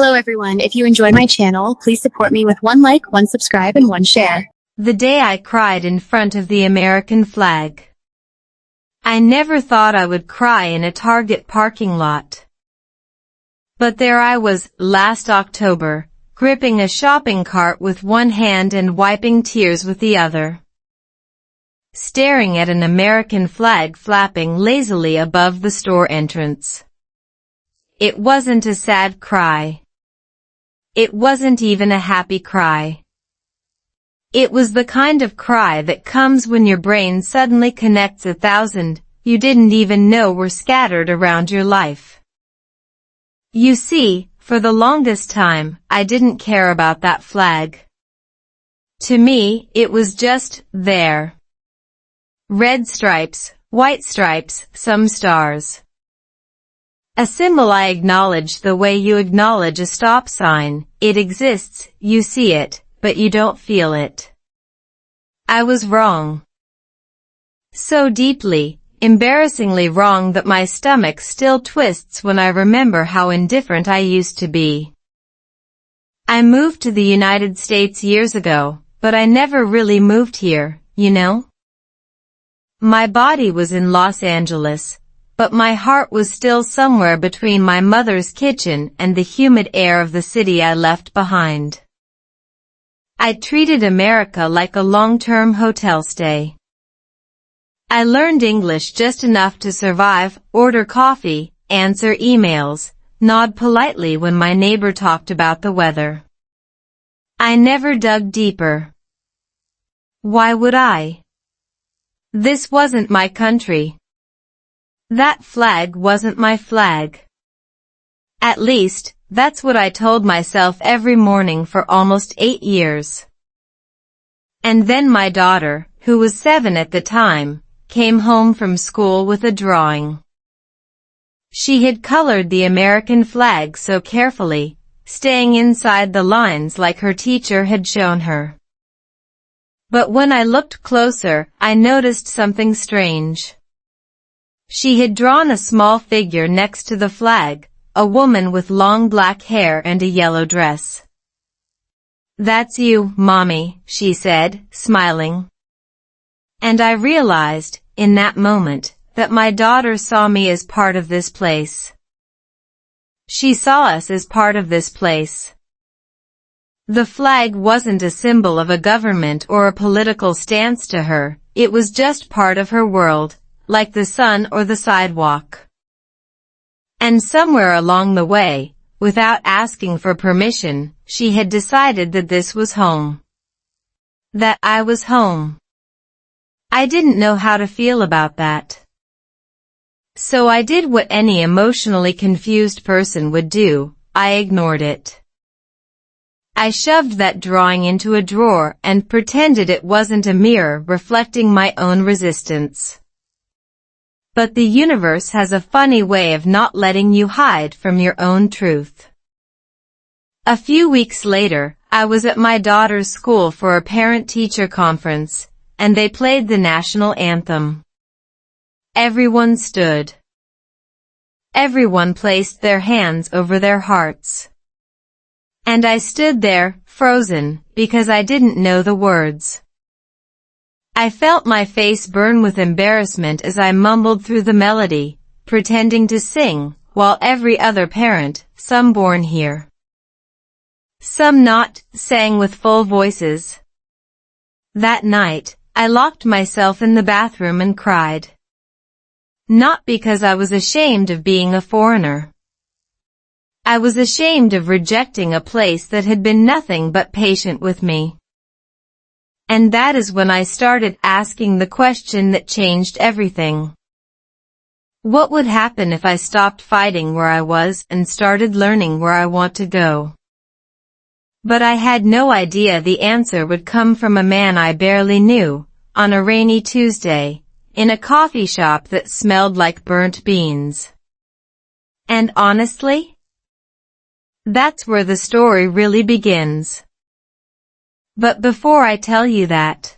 Hello everyone, if you enjoy my channel, please support me with one like, one subscribe, and one share. The day I cried in front of the American flag. I never thought I would cry in a Target parking lot. But there I was, last October, gripping a shopping cart with one hand and wiping tears with the other, staring at an American flag flapping lazily above the store entrance. It wasn't a sad cry. It wasn't even a happy cry. It was the kind of cry that comes when your brain suddenly connects 1,000 you didn't even know were scattered around your life. You see, for the longest time, I didn't care about that flag. To me, it was just there. Red stripes, white stripes, some stars. A symbol I acknowledged the way you acknowledge a stop sign. It exists, you see it, but you don't feel it. I was wrong. So deeply, embarrassingly wrong that my stomach still twists when I remember how indifferent I used to be. I moved to the United States years ago, but I never really moved here, you know? My body was in Los Angeles, but my heart was still somewhere between my mother's kitchen and the humid air of the city I left behind. I treated America like a long-term hotel stay. I learned English just enough to survive, order coffee, answer emails, nod politely when my neighbor talked about the weather. I never dug deeper. Why would I? This wasn't my country. That flag wasn't my flag. At least, that's what I told myself every morning for almost 8 years. And then my daughter, who was 7 at the time, came home from school with a drawing. She had colored the American flag so carefully, staying inside the lines like her teacher had shown her. But when I looked closer, I noticed something strange. She had drawn a small figure next to the flag, a woman with long black hair and a yellow dress. "That's you, Mommy," she said, smiling. And I realized, in that moment, that my daughter saw me as part of this place. She saw us as part of this place. The flag wasn't a symbol of a government or a political stance to her, it was just part of her world, like the sun or the sidewalk. And somewhere along the way, without asking for permission, she had decided that this was home. That I was home. I didn't know how to feel about that. So I did what any emotionally confused person would do, I ignored it. I shoved that drawing into a drawer and pretended it wasn't a mirror reflecting my own resistance. But the universe has a funny way of not letting you hide from your own truth. A few weeks later, I was at my daughter's school for a parent-teacher conference, and they played the national anthem. Everyone stood. Everyone placed their hands over their hearts. And I stood there, frozen, because I didn't know the words. I felt my face burn with embarrassment as I mumbled through the melody, pretending to sing, while every other parent, some born here, some not, sang with full voices. That night, I locked myself in the bathroom and cried. Not because I was ashamed of being a foreigner. I was ashamed of rejecting a place that had been nothing but patient with me. And that is when I started asking the question that changed everything. What would happen if I stopped fighting where I was and started learning where I want to go? But I had no idea the answer would come from a man I barely knew, on a rainy Tuesday, in a coffee shop that smelled like burnt beans. And honestly, that's where the story really begins. But before I tell you that,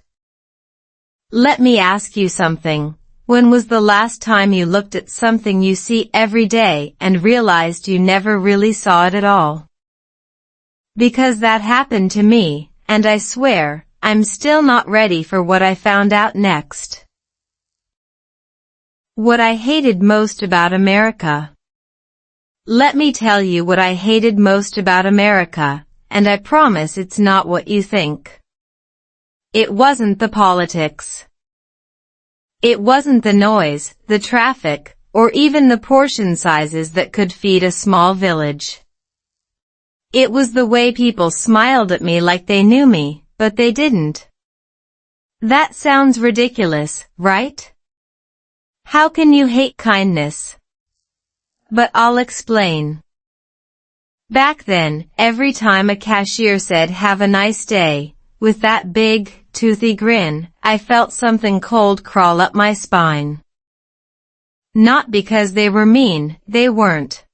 let me ask you something. When was the last time you looked at something you see every day and realized you never really saw it at all? Because that happened to me, and I swear, I'm still not ready for what I found out next. What I hated most about America. Let me tell you what I hated most about America, and I promise it's not what you think. It wasn't the politics. It wasn't the noise, the traffic, or even the portion sizes that could feed a small village. It was the way people smiled at me like they knew me, but they didn't. That sounds ridiculous, right? How can you hate kindness? But I'll explain. Back then, every time a cashier said "Have a nice day," with that big, toothy grin, I felt something cold crawl up my spine. Not because they were mean, they weren't.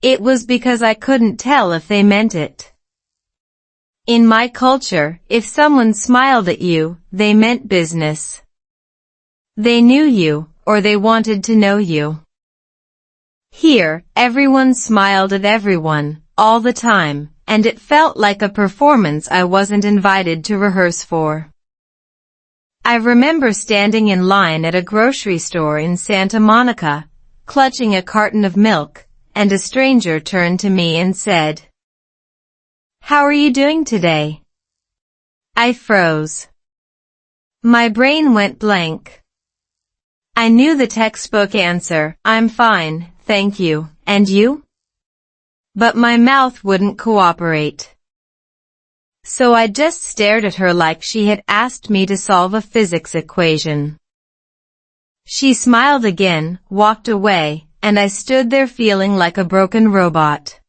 It was because I couldn't tell if they meant it. In my culture, if someone smiled at you, they meant business. They knew you, or they wanted to know you. Here, everyone smiled at everyone, all the time, and it felt like a performance I wasn't invited to rehearse for. I remember standing in line at a grocery store in Santa Monica, clutching a carton of milk, and a stranger turned to me and said, "How are you doing today?" I froze. My brain went blank. I knew the textbook answer, "I'm fine, thank you, and you?" But my mouth wouldn't cooperate. So I just stared at her like she had asked me to solve a physics equation. She smiled again, walked away, and I stood there feeling like a broken robot.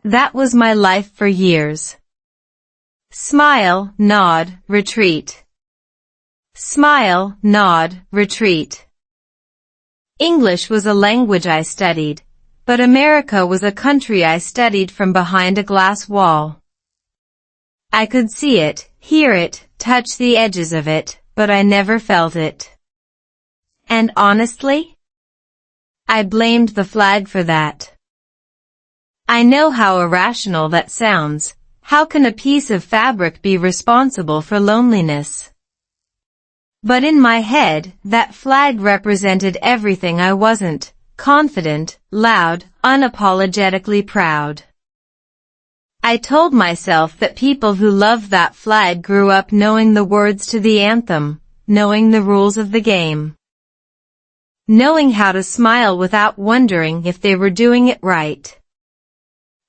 That was my life for years. Smile, nod, retreat. Smile, nod, retreat. English was a language I studied, but America was a country I studied from behind a glass wall. I could see it, hear it, touch the edges of it, but I never felt it. And honestly, I blamed the flag for that. I know how irrational that sounds. How can a piece of fabric be responsible for loneliness? But in my head, that flag represented everything I wasn't: confident, loud, unapologetically proud. I told myself that people who loved that flag grew up knowing the words to the anthem, knowing the rules of the game, knowing how to smile without wondering if they were doing it right.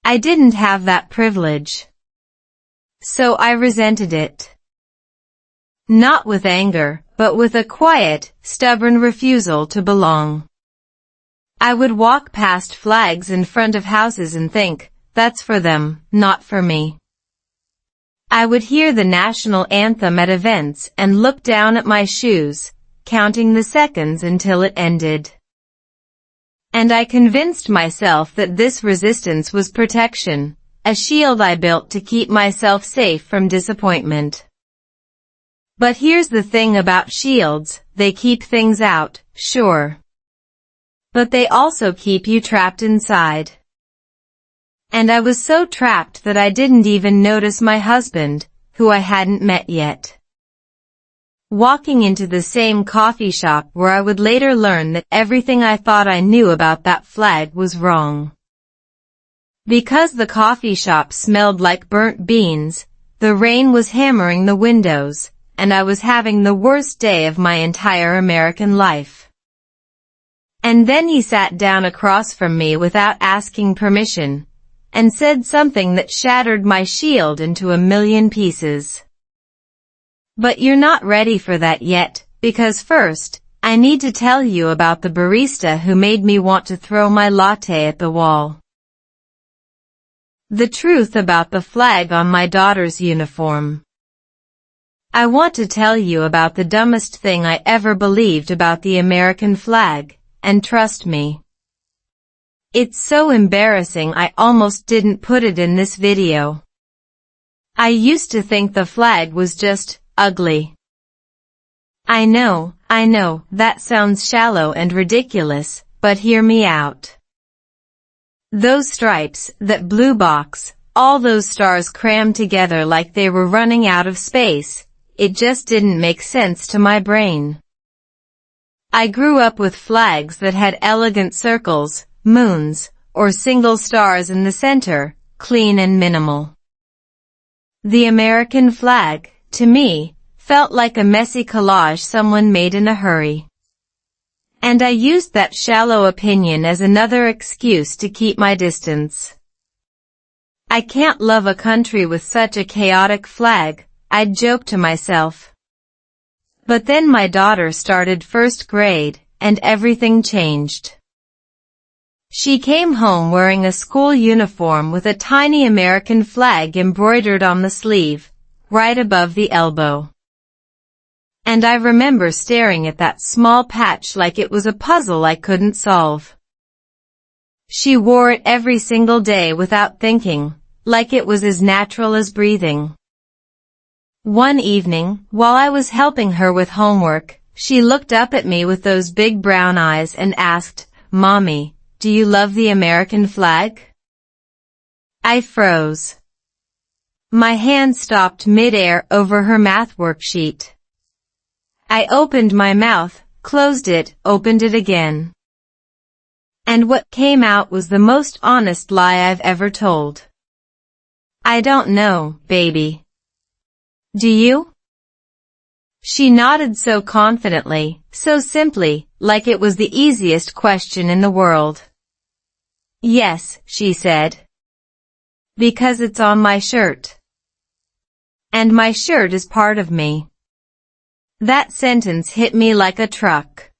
I didn't have that privilege. So I resented it. Not with anger, but with a quiet, stubborn refusal to belong. I would walk past flags in front of houses and think, that's for them, not for me. I would hear the national anthem at events and look down at my shoes, counting the seconds until it ended. And I convinced myself that this resistance was protection, a shield I built to keep myself safe from disappointment. But here's the thing about shields: they keep things out, sure. But they also keep you trapped inside. And I was so trapped that I didn't even notice my husband, who I hadn't met yet, walking into the same coffee shop where I would later learn that everything I thought I knew about that flag was wrong. Because the coffee shop smelled like burnt beans, the rain was hammering the windows, and I was having the worst day of my entire American life. And then he sat down across from me without asking permission, and said something that shattered my shield into a million pieces. But you're not ready for that yet, because first, I need to tell you about the barista who made me want to throw my latte at the wall. The truth about the flag on my daughter's uniform. I want to tell you about the dumbest thing I ever believed about the American flag, and trust me, it's so embarrassing I almost didn't put it in this video. I used to think the flag was just ugly. I know, that sounds shallow and ridiculous, but hear me out. Those stripes, that blue box, all those stars crammed together like they were running out of space. It just didn't make sense to my brain. I grew up with flags that had elegant circles, moons, or single stars in the center, clean and minimal. The American flag, to me, felt like a messy collage someone made in a hurry. And I used that shallow opinion as another excuse to keep my distance. I can't love a country with such a chaotic flag, I'd joke to myself. But then my daughter started first grade, and everything changed. She came home wearing a school uniform with a tiny American flag embroidered on the sleeve, right above the elbow. And I remember staring at that small patch like it was a puzzle I couldn't solve. She wore it every single day without thinking, like it was as natural as breathing. One evening, while I was helping her with homework, she looked up at me with those big brown eyes and asked, "Mommy, do you love the American flag?" I froze. My hand stopped mid-air over her math worksheet. I opened my mouth, closed it, opened it again. And what came out was the most honest lie I've ever told. "I don't know, baby. Do you?" She nodded so confidently, so simply, like it was the easiest question in the world. "Yes," she said. "Because it's on my shirt. And my shirt is part of me." That sentence hit me like a truck.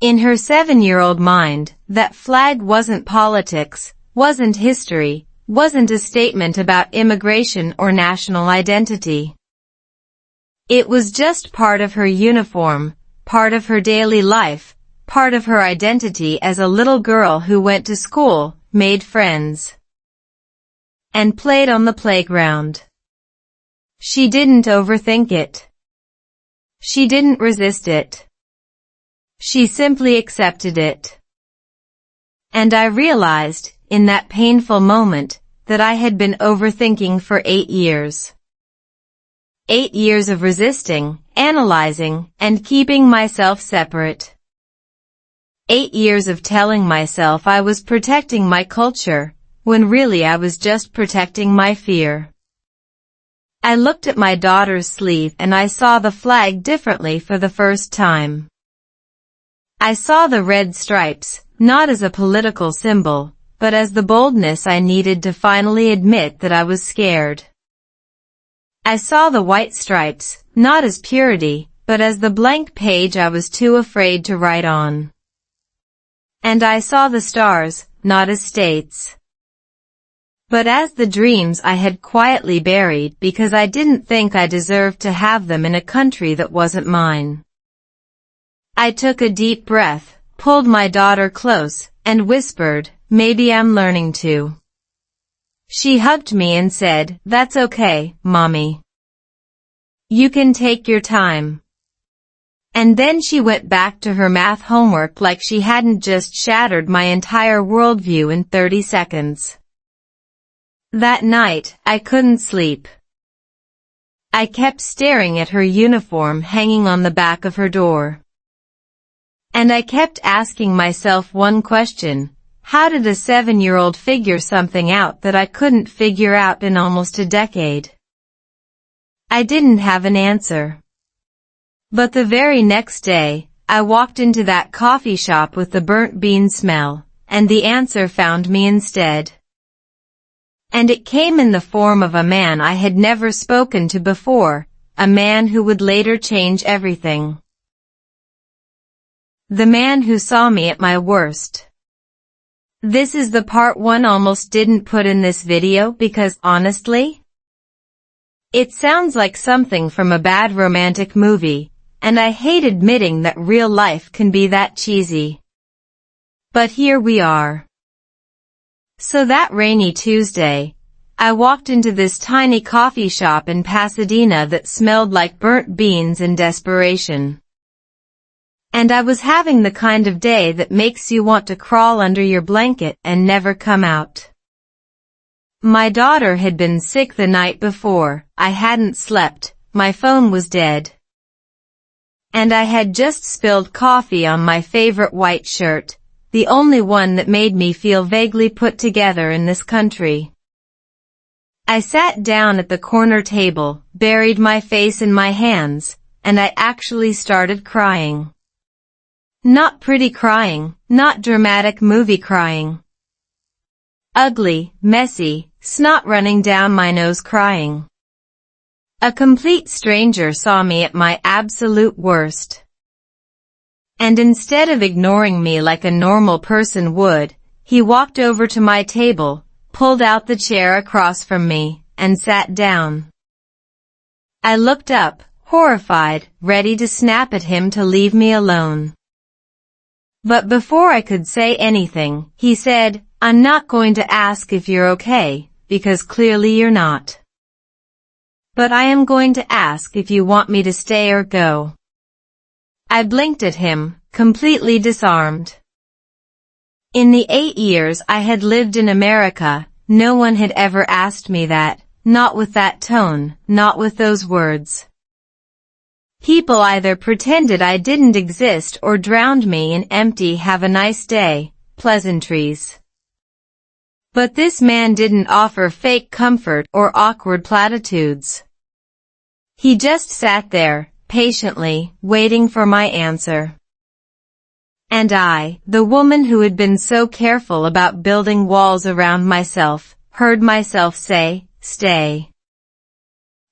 In her 7-year-old mind, that flag wasn't politics, wasn't history, wasn't a statement about immigration or national identity. It was just part of her uniform, part of her daily life, part of her identity as a little girl who went to school, made friends, and played on the playground. She didn't overthink it. She didn't resist it. She simply accepted it. And I realized, in that painful moment, that I had been overthinking for 8 years. 8 years of resisting, analyzing, and keeping myself separate. 8 years of telling myself I was protecting my culture, when really I was just protecting my fear. I looked at my daughter's sleeve and I saw the flag differently for the first time. I saw the red stripes, not as a political symbol, but as the boldness I needed to finally admit that I was scared. I saw the white stripes, not as purity, but as the blank page I was too afraid to write on. And I saw the stars, not as states, but as the dreams I had quietly buried because I didn't think I deserved to have them in a country that wasn't mine. I took a deep breath, pulled my daughter close, and whispered, "Maybe I'm learning to." She hugged me and said, "That's okay, Mommy. You can take your time." And then she went back to her math homework like she hadn't just shattered my entire worldview in 30 seconds. That night, I couldn't sleep. I kept staring at her uniform hanging on the back of her door. And I kept asking myself one question: how did a 7-year-old figure something out that I couldn't figure out in almost a decade? I didn't have an answer. But the very next day, I walked into that coffee shop with the burnt bean smell, and the answer found me instead. And it came in the form of a man I had never spoken to before, a man who would later change everything. The man who saw me at my worst. This is the part one almost didn't put in this video because, honestly, it sounds like something from a bad romantic movie, and I hate admitting that real life can be that cheesy. But here we are. So that rainy Tuesday, I walked into this tiny coffee shop in Pasadena that smelled like burnt beans and desperation. And I was having the kind of day that makes you want to crawl under your blanket and never come out. My daughter had been sick the night before, I hadn't slept, my phone was dead. And I had just spilled coffee on my favorite white shirt, the only one that made me feel vaguely put together in this country. I sat down at the corner table, buried my face in my hands, and I actually started crying. Not pretty crying, not dramatic movie crying. Ugly, messy, snot running down my nose crying. A complete stranger saw me at my absolute worst. And instead of ignoring me like a normal person would, he walked over to my table, pulled out the chair across from me, and sat down. I looked up, horrified, ready to snap at him to leave me alone. But before I could say anything, he said, "I'm not going to ask if you're okay, because clearly you're not. But I am going to ask if you want me to stay or go." I blinked at him, completely disarmed. In the 8 years I had lived in America, no one had ever asked me that, not with that tone, not with those words. People either pretended I didn't exist or drowned me in empty "have a nice day" pleasantries. But this man didn't offer fake comfort or awkward platitudes. He just sat there, patiently, waiting for my answer. And I, the woman who had been so careful about building walls around myself, heard myself say, "Stay."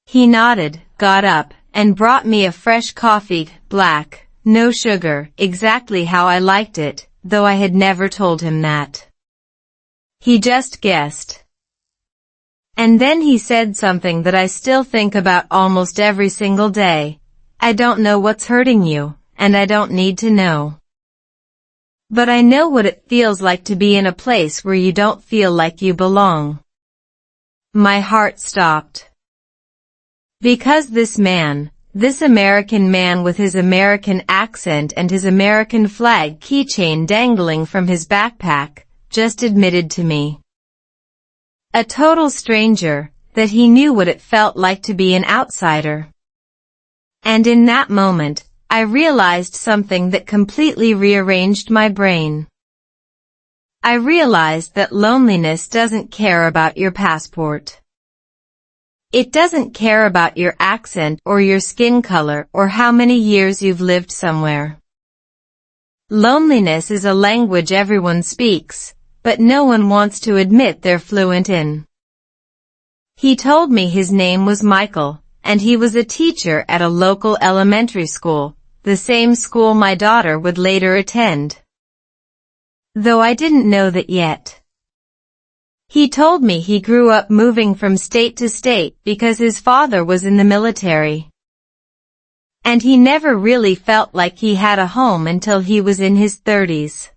He nodded, got up, and brought me a fresh coffee, black, no sugar, exactly how I liked it, though I had never told him that. He just guessed. And then he said something that I still think about almost every single day. "I don't know what's hurting you, and I don't need to know. But I know what it feels like to be in a place where you don't feel like you belong." My heart stopped. Because this man, this American man with his American accent and his American flag keychain dangling from his backpack, just admitted to me, a total stranger, that he knew what it felt like to be an outsider. And in that moment, I realized something that completely rearranged my brain. I realized that loneliness doesn't care about your passport. It doesn't care about your accent or your skin color or how many years you've lived somewhere. Loneliness is a language everyone speaks, but no one wants to admit they're fluent in. He told me his name was Michael, and he was a teacher at a local elementary school, the same school my daughter would later attend. Though I didn't know that yet. He told me he grew up moving from state to state because his father was in the military. And he never really felt like he had a home until he was in his 30s.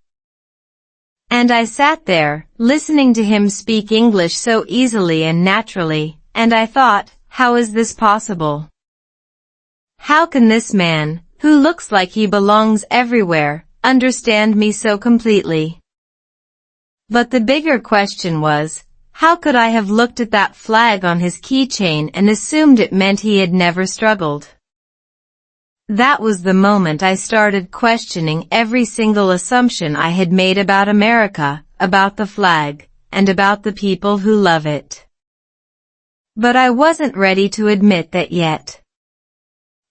And I sat there, listening to him speak English so easily and naturally, and I thought, how is this possible? How can this man, who looks like he belongs everywhere, understand me so completely? But the bigger question was, how could I have looked at that flag on his keychain and assumed it meant he had never struggled? That was the moment I started questioning every single assumption I had made about America, about the flag, and about the people who love it. But I wasn't ready to admit that yet.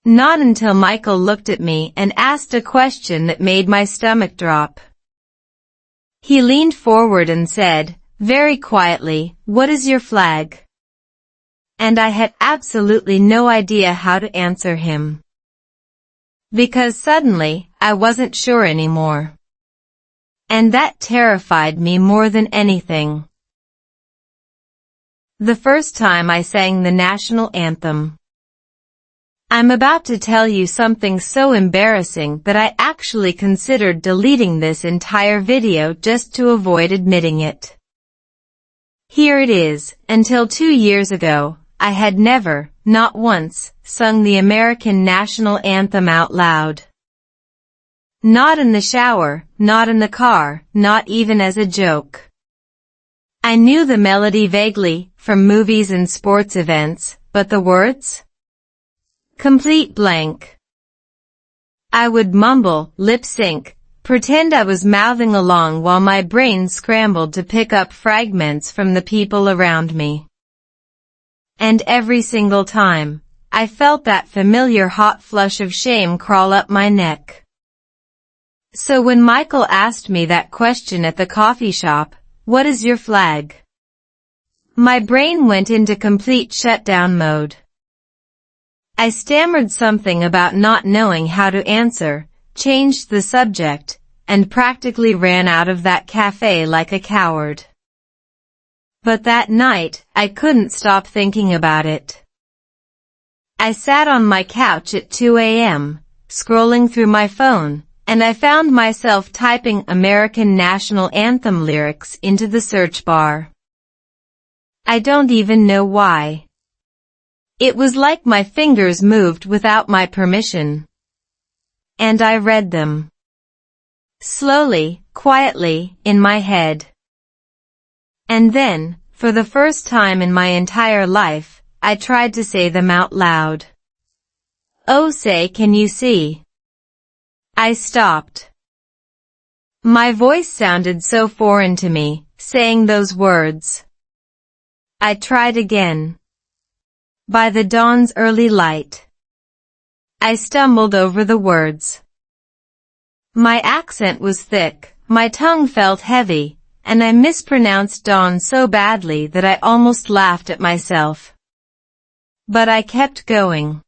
Not until Michael looked at me and asked a question that made my stomach drop. He leaned forward and said, very quietly, "What is your flag?" And I had absolutely no idea how to answer him. Because suddenly, I wasn't sure anymore. And that terrified me more than anything. The first time I sang the national anthem. I'm about to tell you something so embarrassing that I actually considered deleting this entire video just to avoid admitting it. Here it is. Until 2 years ago, I had never, not once, sung the American national anthem out loud. Not in the shower, not in the car, not even as a joke. I knew the melody vaguely, from movies and sports events, but the words? Complete blank. I would mumble, lip sync, pretend I was mouthing along while my brain scrambled to pick up fragments from the people around me. And every single time, I felt that familiar hot flush of shame crawl up my neck. So when Michael asked me that question at the coffee shop, "What is your flag?" my brain went into complete shutdown mode. I stammered something about not knowing how to answer, changed the subject, and practically ran out of that cafe like a coward. But that night, I couldn't stop thinking about it. I sat on my couch at 2 a.m., scrolling through my phone, and I found myself typing American National Anthem lyrics into the search bar. I don't even know why. It was like my fingers moved without my permission. And I read them. Slowly, quietly, in my head. And then, for the first time in my entire life, I tried to say them out loud. "Oh, say, can you see?" I stopped. My voice sounded so foreign to me, saying those words. I tried again. By the dawn's early light. I stumbled over the words. My accent was thick, my tongue felt heavy, and I mispronounced dawn so badly that I almost laughed at myself. But I kept going.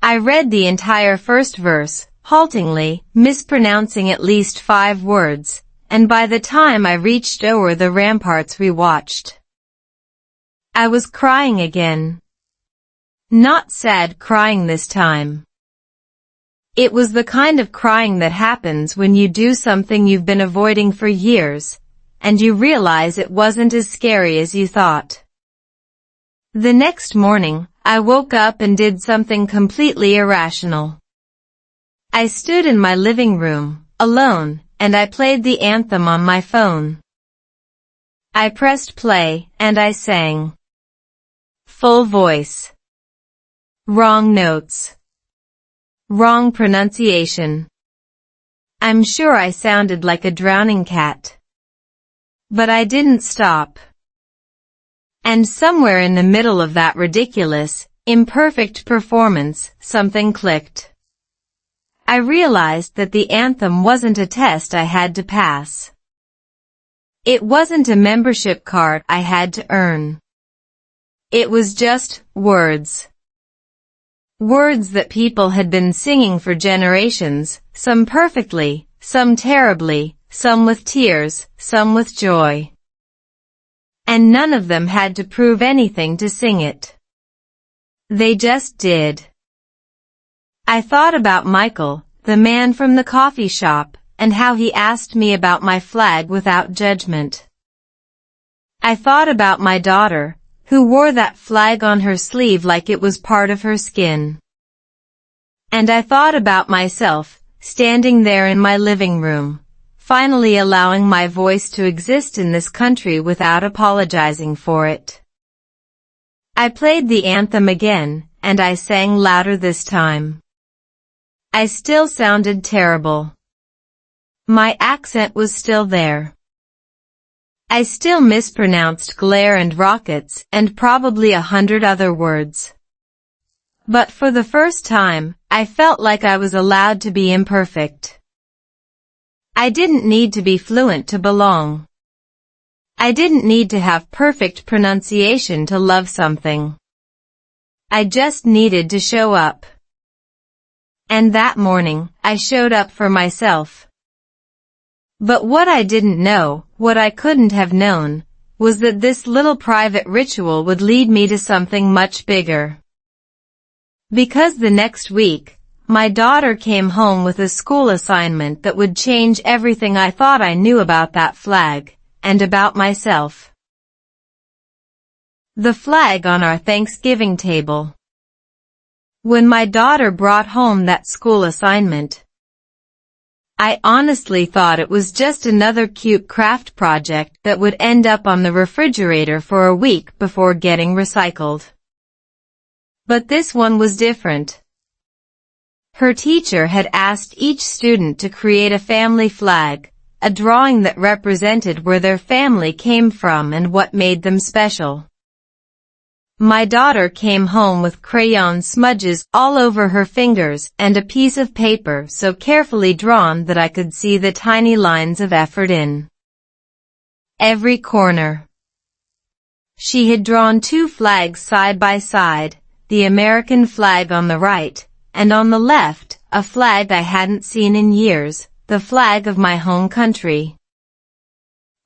I read the entire first verse, haltingly, mispronouncing at least 5 words, and by the time I reached "O'er the ramparts we watched," I was crying again. Not sad crying this time. It was the kind of crying that happens when you do something you've been avoiding for years, and you realize it wasn't as scary as you thought. The next morning, I woke up and did something completely irrational. I stood in my living room, alone, and I played the anthem on my phone. I pressed play, and I sang. Full voice. Wrong notes. Wrong pronunciation. I'm sure I sounded like a drowning cat. But I didn't stop. And somewhere in the middle of that ridiculous, imperfect performance, something clicked. I realized that the anthem wasn't a test I had to pass. It wasn't a membership card I had to earn. It was just words. Words that people had been singing for generations, some perfectly, some terribly, some with tears, some with joy. And none of them had to prove anything to sing it. They just did. I thought about Michael, the man from the coffee shop, and how he asked me about my flag without judgment. I thought about my daughter, who wore that flag on her sleeve like it was part of her skin. And I thought about myself, standing there in my living room, finally allowing my voice to exist in this country without apologizing for it. I played the anthem again, and I sang louder this time. I still sounded terrible. My accent was still there. I still mispronounced glare and rockets and probably 100 other words. But for the first time, I felt like I was allowed to be imperfect. I didn't need to be fluent to belong. I didn't need to have perfect pronunciation to love something. I just needed to show up. And that morning, I showed up for myself. But what I didn't know, what I couldn't have known, was that this little private ritual would lead me to something much bigger. Because the next week, my daughter came home with a school assignment that would change everything I thought I knew about that flag, and about myself. The flag on our Thanksgiving table. When my daughter brought home that school assignment, I honestly thought it was just another cute craft project that would end up on the refrigerator for a week before getting recycled. But this one was different. Her teacher had asked each student to create a family flag, a drawing that represented where their family came from and what made them special. My daughter came home with crayon smudges all over her fingers and a piece of paper so carefully drawn that I could see the tiny lines of effort in every corner. She had drawn two flags side by side, the American flag on the right, and on the left, a flag I hadn't seen in years, the flag of my home country,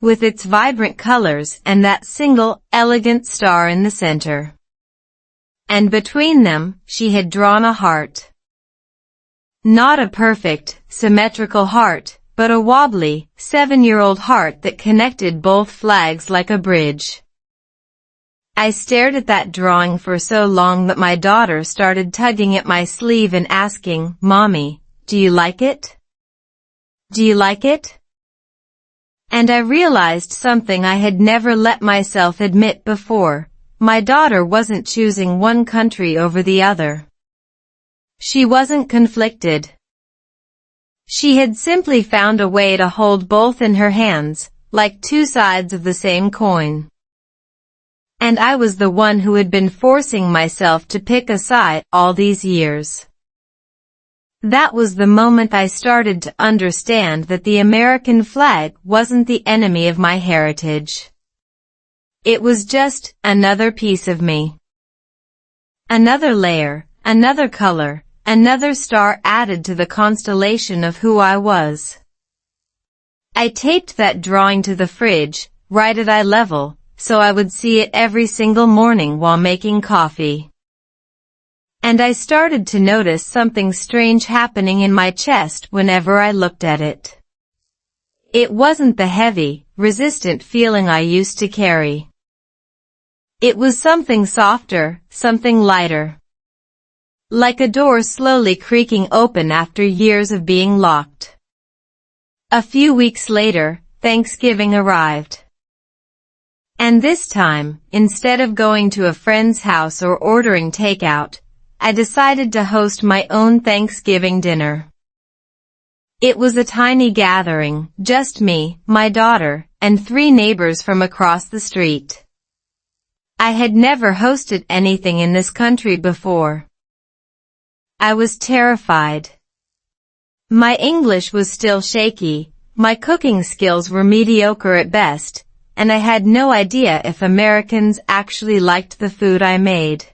with its vibrant colors and that single, elegant star in the center. And between them, she had drawn a heart. Not a perfect, symmetrical heart, but a wobbly, 7-year-old heart that connected both flags like a bridge. I stared at that drawing for so long that my daughter started tugging at my sleeve and asking, "Mommy, do you like it? Do you like it?" And I realized something I had never let myself admit before. My daughter wasn't choosing one country over the other. She wasn't conflicted. She had simply found a way to hold both in her hands, like two sides of the same coin. And I was the one who had been forcing myself to pick a side all these years. That was the moment I started to understand that the American flag wasn't the enemy of my heritage. It was just another piece of me. Another layer, another color, another star added to the constellation of who I was. I taped that drawing to the fridge, right at eye level, so I would see it every single morning while making coffee. And I started to notice something strange happening in my chest whenever I looked at it. It wasn't the heavy, resistant feeling I used to carry. It was something softer, something lighter. Like a door slowly creaking open after years of being locked. A few weeks later, Thanksgiving arrived. And this time, instead of going to a friend's house or ordering takeout, I decided to host my own Thanksgiving dinner. It was a tiny gathering, just me, my daughter, and 3 neighbors from across the street. I had never hosted anything in this country before. I was terrified. My English was still shaky, my cooking skills were mediocre at best, and I had no idea if Americans actually liked the food I made.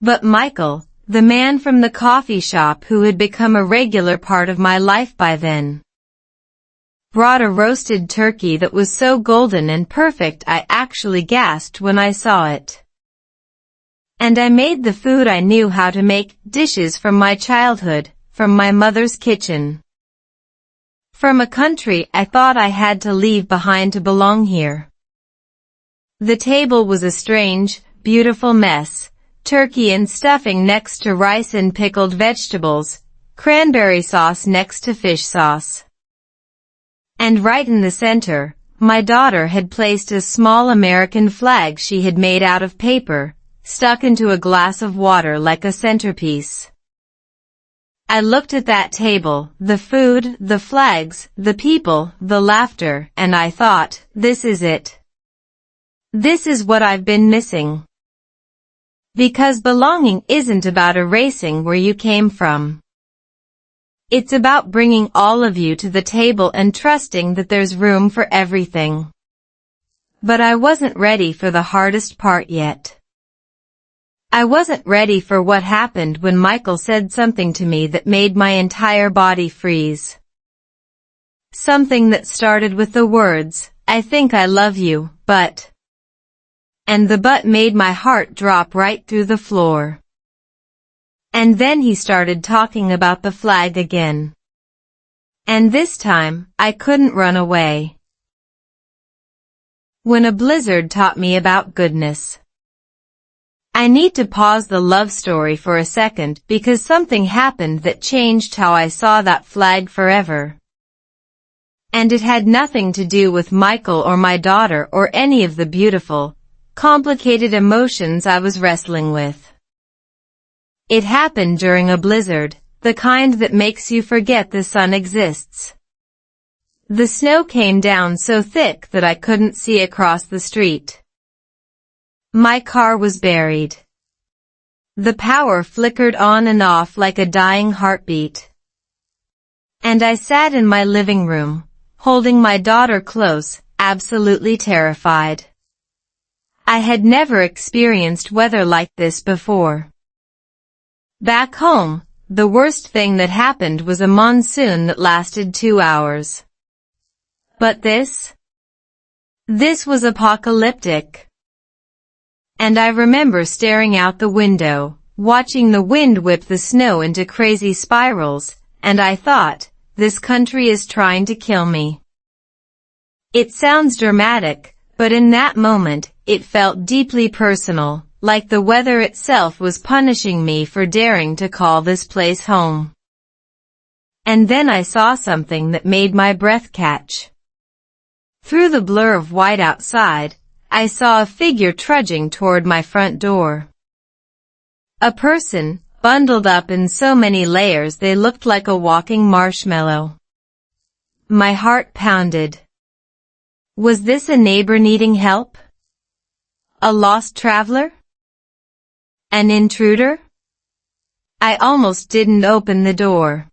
But Michael, the man from the coffee shop who had become a regular part of my life by then, brought a roasted turkey that was so golden and perfect I actually gasped when I saw it. And I made the food I knew how to make, dishes from my childhood, from my mother's kitchen. From a country I thought I had to leave behind to belong here. The table was a strange, beautiful mess, turkey and stuffing next to rice and pickled vegetables, cranberry sauce next to fish sauce. And right in the center, my daughter had placed a small American flag she had made out of paper, stuck into a glass of water like a centerpiece. I looked at that table, the food, the flags, the people, the laughter, and I thought, this is it. This is what I've been missing. Because belonging isn't about erasing where you came from. It's about bringing all of you to the table and trusting that there's room for everything. But I wasn't ready for the hardest part yet. I wasn't ready for what happened when Michael said something to me that made my entire body freeze. Something that started with the words, "I think I love you, but..." And the "but" made my heart drop right through the floor. And then he started talking about the flag again. And this time, I couldn't run away. When a blizzard taught me about goodness. I need to pause the love story for a second because something happened that changed how I saw that flag forever. And it had nothing to do with Michael or my daughter or any of the beautiful, complicated emotions I was wrestling with. It happened during a blizzard, the kind that makes you forget the sun exists. The snow came down so thick that I couldn't see across the street. My car was buried. The power flickered on and off like a dying heartbeat. And I sat in my living room, holding my daughter close, absolutely terrified. I had never experienced weather like this before. Back home, the worst thing that happened was a monsoon that lasted 2 hours. But this was apocalyptic. And I remember staring out the window, watching the wind whip the snow into crazy spirals, and I thought, this country is trying to kill me. It sounds dramatic, but in that moment, it felt deeply personal, like the weather itself was punishing me for daring to call this place home. And then I saw something that made my breath catch. Through the blur of white outside, I saw a figure trudging toward my front door. A person, bundled up in so many layers they looked like a walking marshmallow. My heart pounded. Was this a neighbor needing help? A lost traveler? An intruder? I almost didn't open the door.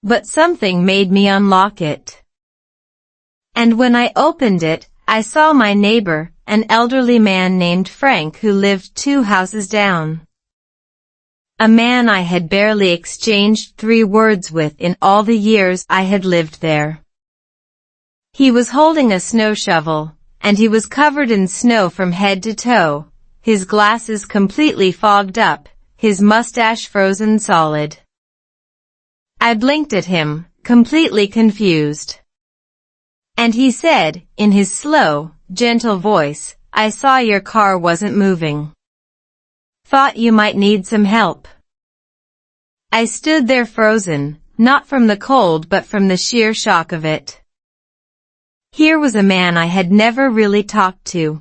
But something made me unlock it. And when I opened it, I saw my neighbor, an elderly man named Frank who lived 2 houses down. A man I had barely exchanged 3 words with in all the years I had lived there. He was holding a snow shovel, and he was covered in snow from head to toe, his glasses completely fogged up, his mustache frozen solid. I blinked at him, completely confused. And he said, in his slow, gentle voice, I saw your car wasn't moving. Thought you might need some help. I stood there frozen, not from the cold but from the sheer shock of it. Here was a man I had never really talked to.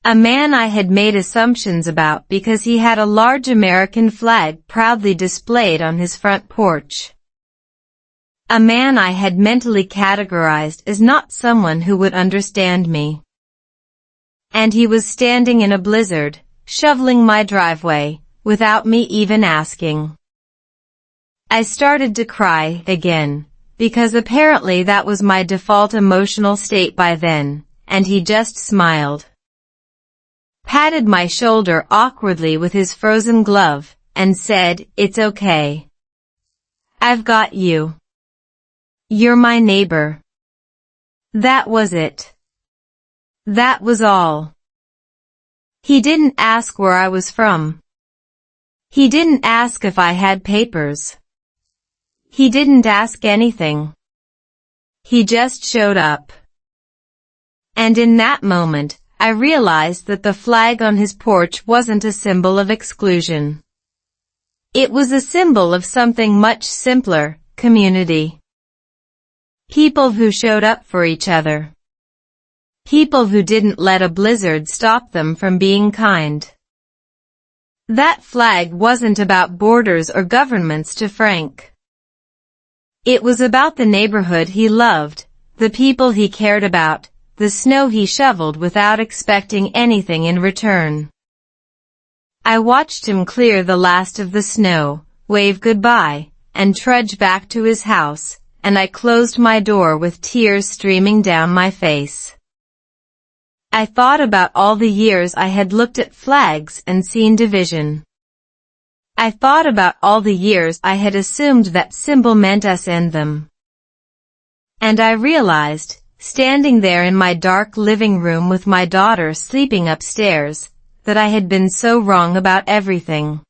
A man I had made assumptions about because he had a large American flag proudly displayed on his front porch. A man I had mentally categorized as not someone who would understand me. And he was standing in a blizzard, shoveling my driveway, without me even asking. I started to cry again, because apparently that was my default emotional state by then, and he just smiled. Patted my shoulder awkwardly with his frozen glove, and said, "It's okay. I've got you. You're my neighbor." That was it. That was all. He didn't ask where I was from. He didn't ask if I had papers. He didn't ask anything. He just showed up. And in that moment, I realized that the flag on his porch wasn't a symbol of exclusion. It was a symbol of something much simpler, community. People who showed up for each other. People who didn't let a blizzard stop them from being kind. That flag wasn't about borders or governments to Frank. It was about the neighborhood he loved, the people he cared about, the snow he shoveled without expecting anything in return. I watched him clear the last of the snow, wave goodbye, and trudge back to his house, and I closed my door with tears streaming down my face. I thought about all the years I had looked at flags and seen division. I thought about all the years I had assumed that symbol meant us and them. And I realized, standing there in my dark living room with my daughter sleeping upstairs, that I had been so wrong about everything.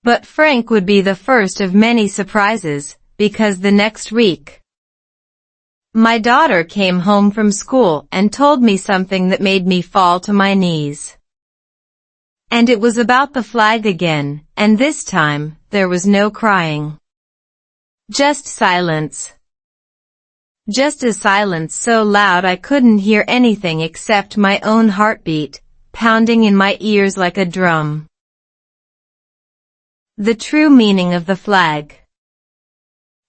But Frank would be the first of many surprises, because the next week, my daughter came home from school and told me something that made me fall to my knees. And it was about the flag again, and this time, there was no crying. Just silence. Just a silence so loud I couldn't hear anything except my own heartbeat, pounding in my ears like a drum. The true meaning of the flag.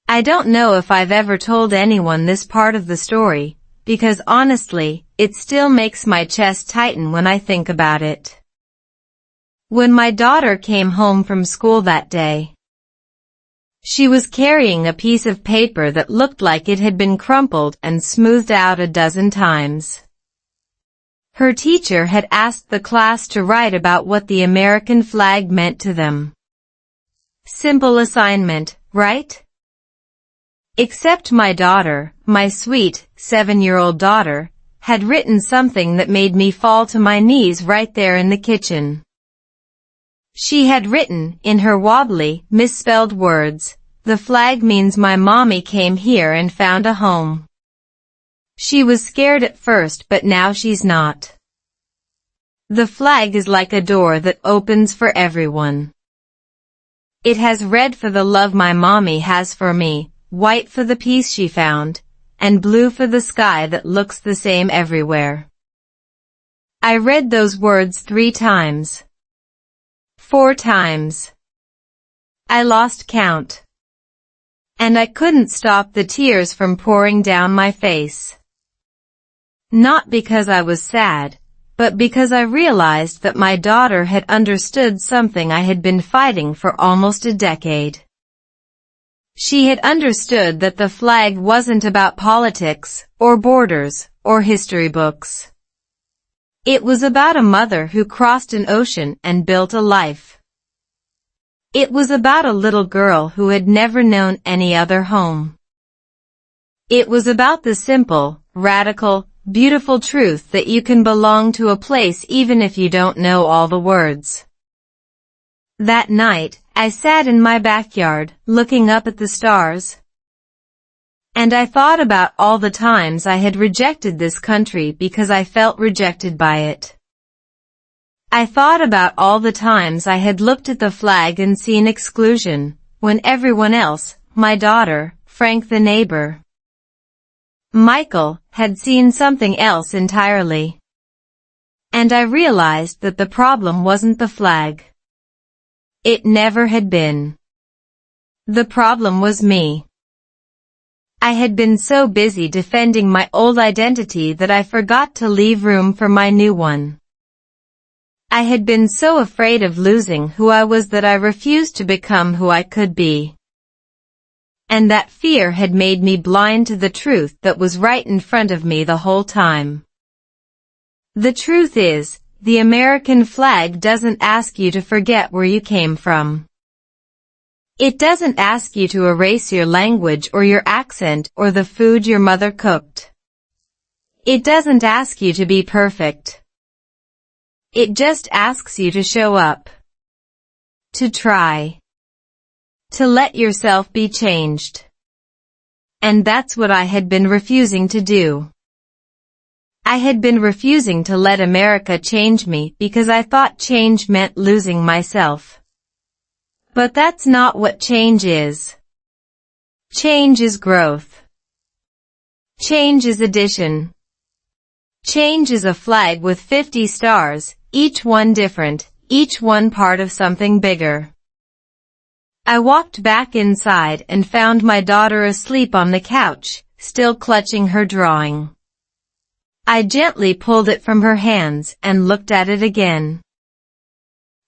I don't know if I've ever told anyone this part of the story, because honestly, it still makes my chest tighten when I think about it. When my daughter came home from school that day, she was carrying a piece of paper that looked like it had been crumpled and smoothed out a dozen times. Her teacher had asked the class to write about what the American flag meant to them. Simple assignment, right? Except my daughter, my sweet, 7-year-old daughter, had written something that made me fall to my knees right there in the kitchen. She had written, in her wobbly, misspelled words, "The flag means my mommy came here and found a home." She was scared at first, but now she's not. The flag is like a door that opens for everyone. It has red for the love my mommy has for me, white for the peace she found, and blue for the sky that looks the same everywhere. I read those words 3 times. 4 times. I lost count. And I couldn't stop the tears from pouring down my face. Not because I was sad, but because I realized that my daughter had understood something I had been fighting for almost a decade. She had understood that the flag wasn't about politics, or borders, or history books. It was about a mother who crossed an ocean and built a life. It was about a little girl who had never known any other home. It was about the simple, radical, beautiful truth that you can belong to a place even if you don't know all the words. That night, I sat in my backyard, looking up at the stars. And I thought about all the times I had rejected this country because I felt rejected by it. I thought about all the times I had looked at the flag and seen exclusion, when everyone else, my daughter, Frank the neighbor, Michael, had seen something else entirely. And I realized that the problem wasn't the flag. It never had been. The problem was me. I had been so busy defending my old identity that I forgot to leave room for my new one. I had been so afraid of losing who I was that I refused to become who I could be. And that fear had made me blind to the truth that was right in front of me the whole time. The truth is, the American flag doesn't ask you to forget where you came from. It doesn't ask you to erase your language or your accent or the food your mother cooked. It doesn't ask you to be perfect. It just asks you to show up. To try. To let yourself be changed. And that's what I had been refusing to do. I had been refusing to let America change me because I thought change meant losing myself. But that's not what change is. Change is growth. Change is addition. Change is a flag with 50 stars, each one different, each one part of something bigger. I walked back inside and found my daughter asleep on the couch, still clutching her drawing. I gently pulled it from her hands and looked at it again.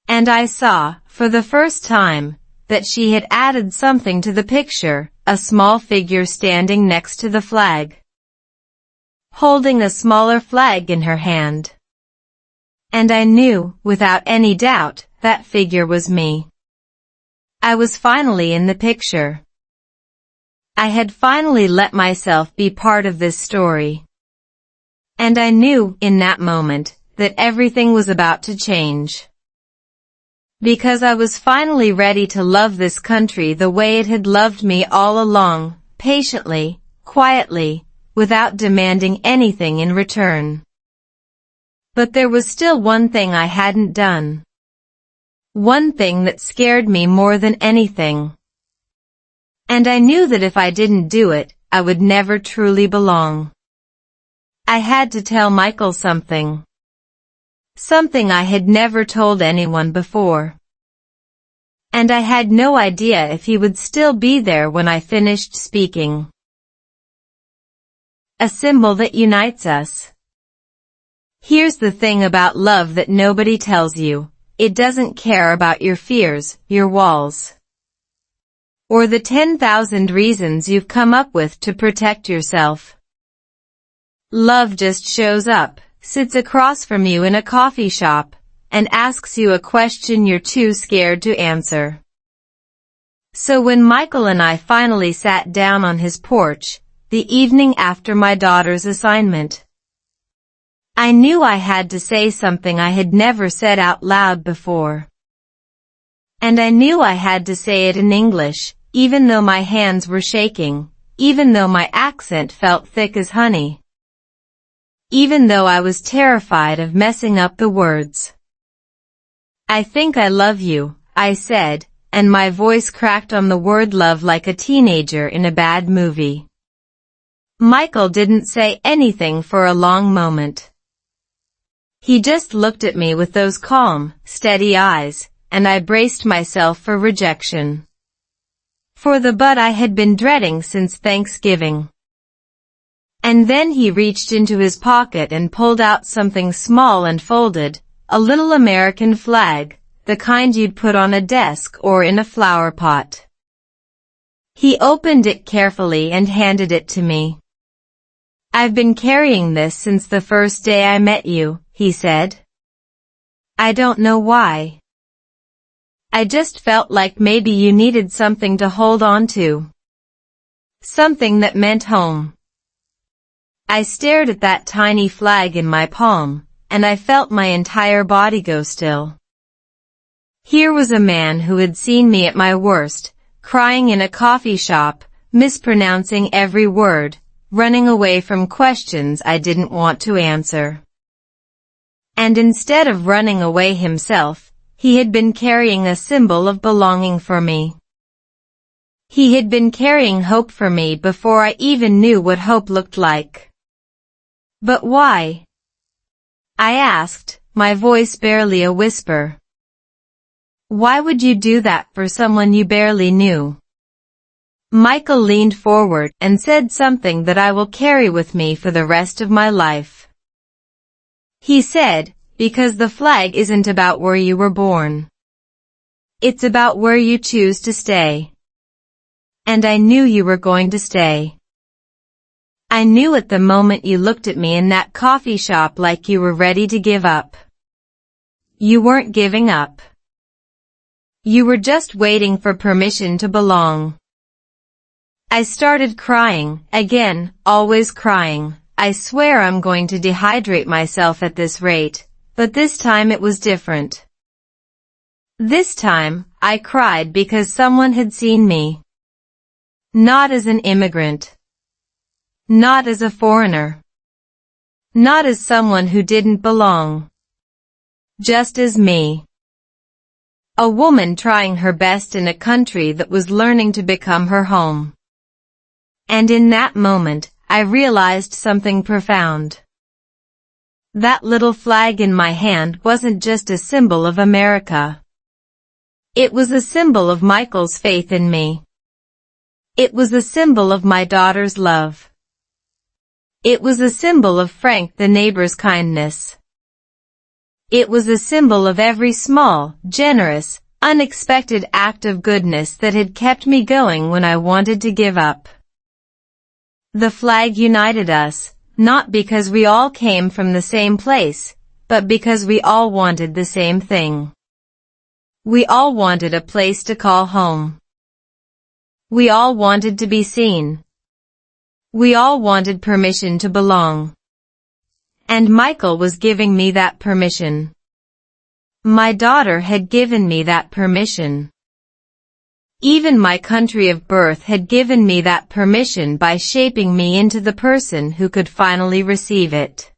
And I saw, for the first time, that she had added something to the picture, a small figure standing next to the flag, holding a smaller flag in her hand. And I knew, without any doubt, that figure was me. I was finally in the picture. I had finally let myself be part of this story. And I knew, in that moment, that everything was about to change. Because I was finally ready to love this country the way it had loved me all along, patiently, quietly, without demanding anything in return. But there was still one thing I hadn't done. One thing that scared me more than anything. And I knew that if I didn't do it, I would never truly belong. I had to tell Michael something. Something I had never told anyone before. And I had no idea if he would still be there when I finished speaking. A symbol that unites us. Here's the thing about love that nobody tells you. It doesn't care about your fears, your walls, or the 10,000 reasons you've come up with to protect yourself. Love just shows up, sits across from you in a coffee shop, and asks you a question you're too scared to answer. So when Michael and I finally sat down on his porch, the evening after my daughter's assignment, I knew I had to say something I had never said out loud before. And I knew I had to say it in English, even though my hands were shaking, even though my accent felt thick as honey, even though I was terrified of messing up the words. I think I love you, I said, and my voice cracked on the word love like a teenager in a bad movie. Michael didn't say anything for a long moment. He just looked at me with those calm, steady eyes, and I braced myself for rejection. For the but I had been dreading since Thanksgiving. And then he reached into his pocket and pulled out something small and folded, a little American flag, the kind you'd put on a desk or in a flower pot. He opened it carefully and handed it to me. I've been carrying this since the first day I met you, he said. I don't know why. I just felt like maybe you needed something to hold on to. Something that meant home. I stared at that tiny flag in my palm, and I felt my entire body go still. Here was a man who had seen me at my worst, crying in a coffee shop, mispronouncing every word, running away from questions I didn't want to answer. And instead of running away himself, he had been carrying a symbol of belonging for me. He had been carrying hope for me before I even knew what hope looked like. But why? I asked, my voice barely a whisper. Why would you do that for someone you barely knew? Michael leaned forward and said something that I will carry with me for the rest of my life. He said, because the flag isn't about where you were born. It's about where you choose to stay. And I knew you were going to stay. I knew at the moment you looked at me in that coffee shop like you were ready to give up. You weren't giving up. You were just waiting for permission to belong. I started crying, again, always crying. I swear I'm going to dehydrate myself at this rate, but this time it was different. This time, I cried because someone had seen me. Not as an immigrant. Not as a foreigner. Not as someone who didn't belong. Just as me. A woman trying her best in a country that was learning to become her home. And in that moment, I realized something profound. That little flag in my hand wasn't just a symbol of America. It was a symbol of Michael's faith in me. It was a symbol of my daughter's love. It was a symbol of Frank the neighbor's kindness. It was a symbol of every small, generous, unexpected act of goodness that had kept me going when I wanted to give up. The flag united us, not because we all came from the same place, but because we all wanted the same thing. We all wanted a place to call home. We all wanted to be seen. We all wanted permission to belong. And Michael was giving me that permission. My daughter had given me that permission. Even my country of birth had given me that permission by shaping me into the person who could finally receive it.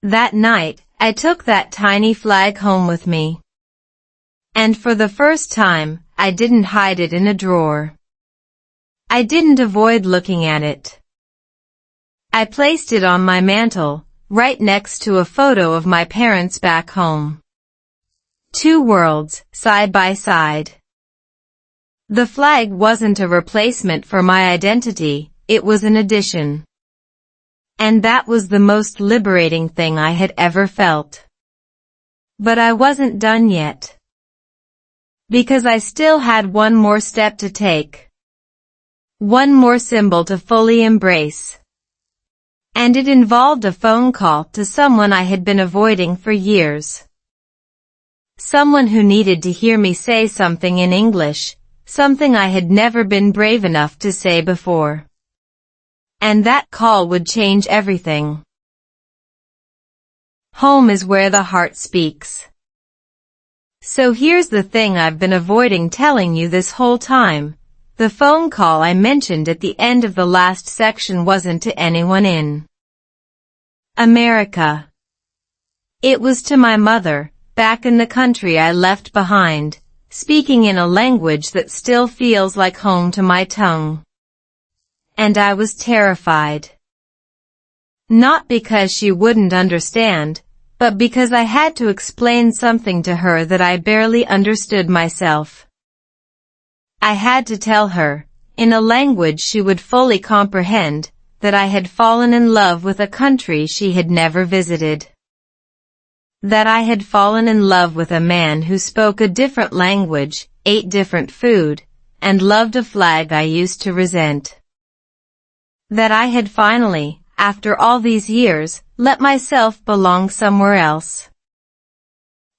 That night, I took that tiny flag home with me. And for the first time, I didn't hide it in a drawer. I didn't avoid looking at it. I placed it on my mantel, right next to a photo of my parents back home. Two worlds, side by side. The flag wasn't a replacement for my identity, it was an addition. And that was the most liberating thing I had ever felt. But I wasn't done yet. Because I still had one more step to take. One more symbol to fully embrace. And it involved a phone call to someone I had been avoiding for years. Someone who needed to hear me say something in English, something I had never been brave enough to say before. And that call would change everything. Home is where the heart speaks. So here's the thing I've been avoiding telling you this whole time. The phone call I mentioned at the end of the last section wasn't to anyone in America. It was to my mother, back in the country I left behind, speaking in a language that still feels like home to my tongue. And I was terrified. Not because she wouldn't understand, but because I had to explain something to her that I barely understood myself. I had to tell her, in a language she would fully comprehend, that I had fallen in love with a country she had never visited. That I had fallen in love with a man who spoke a different language, ate different food, and loved a flag I used to resent. That I had finally, after all these years, let myself belong somewhere else.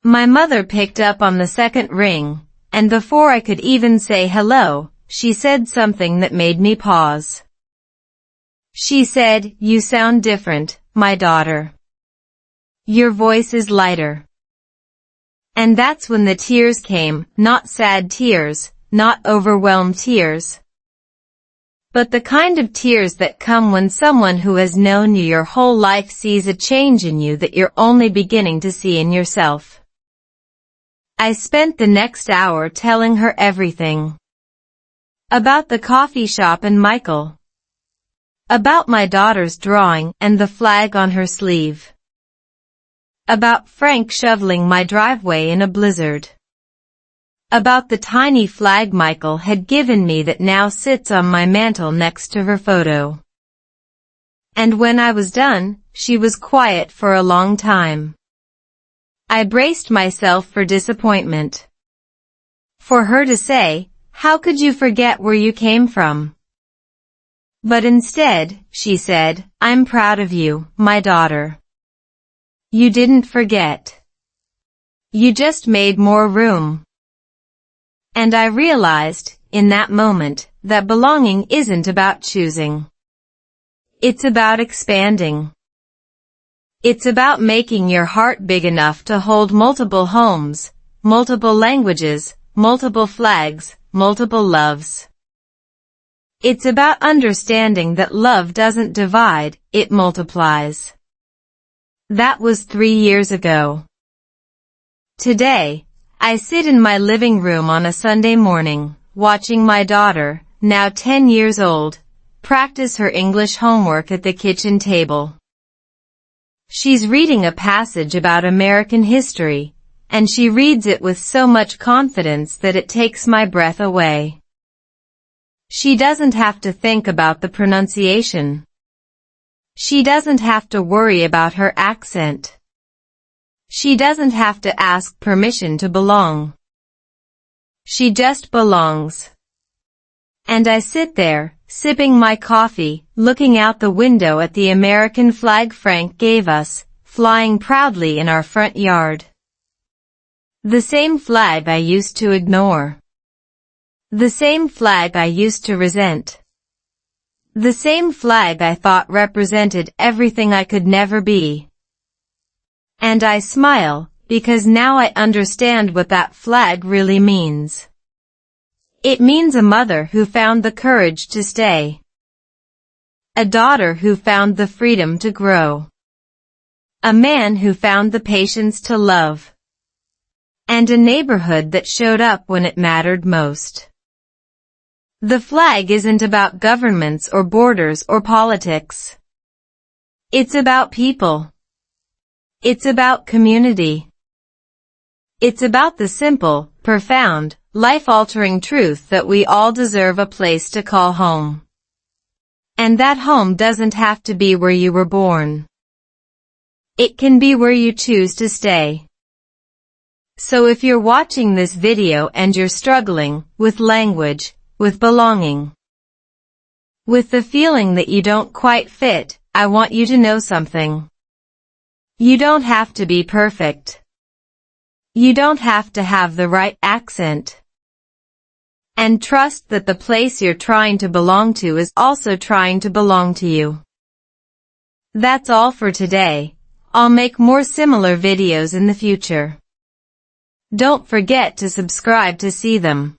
My mother picked up on the second ring, and before I could even say hello, she said something that made me pause. She said, "You sound different, my daughter. Your voice is lighter." And that's when the tears came, not sad tears, not overwhelmed tears. But the kind of tears that come when someone who has known you your whole life sees a change in you that you're only beginning to see in yourself. I spent the next hour telling her everything. About the coffee shop and Michael. About my daughter's drawing and the flag on her sleeve. About Frank shoveling my driveway in a blizzard. About the tiny flag Michael had given me that now sits on my mantel next to her photo. And when I was done, she was quiet for a long time. I braced myself for disappointment. For her to say, "How could you forget where you came from?" But instead, she said, "I'm proud of you, my daughter. You didn't forget. You just made more room." And I realized, in that moment, that belonging isn't about choosing. It's about expanding. It's about making your heart big enough to hold multiple homes, multiple languages, multiple flags, multiple loves. It's about understanding that love doesn't divide, it multiplies. That was 3 years ago. Today, I sit in my living room on a Sunday morning, watching my daughter, now 10 years old, practice her English homework at the kitchen table. She's reading a passage about American history, and she reads it with so much confidence that it takes my breath away. She doesn't have to think about the pronunciation. She doesn't have to worry about her accent. She doesn't have to ask permission to belong. She just belongs. And I sit there, sipping my coffee, looking out the window at the American flag Frank gave us, flying proudly in our front yard. The same flag I used to ignore. The same flag I used to resent. The same flag I thought represented everything I could never be. And I smile, because now I understand what that flag really means. It means a mother who found the courage to stay. A daughter who found the freedom to grow. A man who found the patience to love. and a neighborhood that showed up when it mattered most. The flag isn't about governments or borders or politics. It's about people. It's about community. It's about the simple, profound, life-altering truth that we all deserve a place to call home. And that home doesn't have to be where you were born. It can be where you choose to stay. So if you're watching this video and you're struggling with language, with belonging, with the feeling that you don't quite fit, I want you to know something. You don't have to be perfect. You don't have to have the right accent. And trust that the place you're trying to belong to is also trying to belong to you. That's all for today. I'll make more similar videos in the future. Don't forget to subscribe to see them.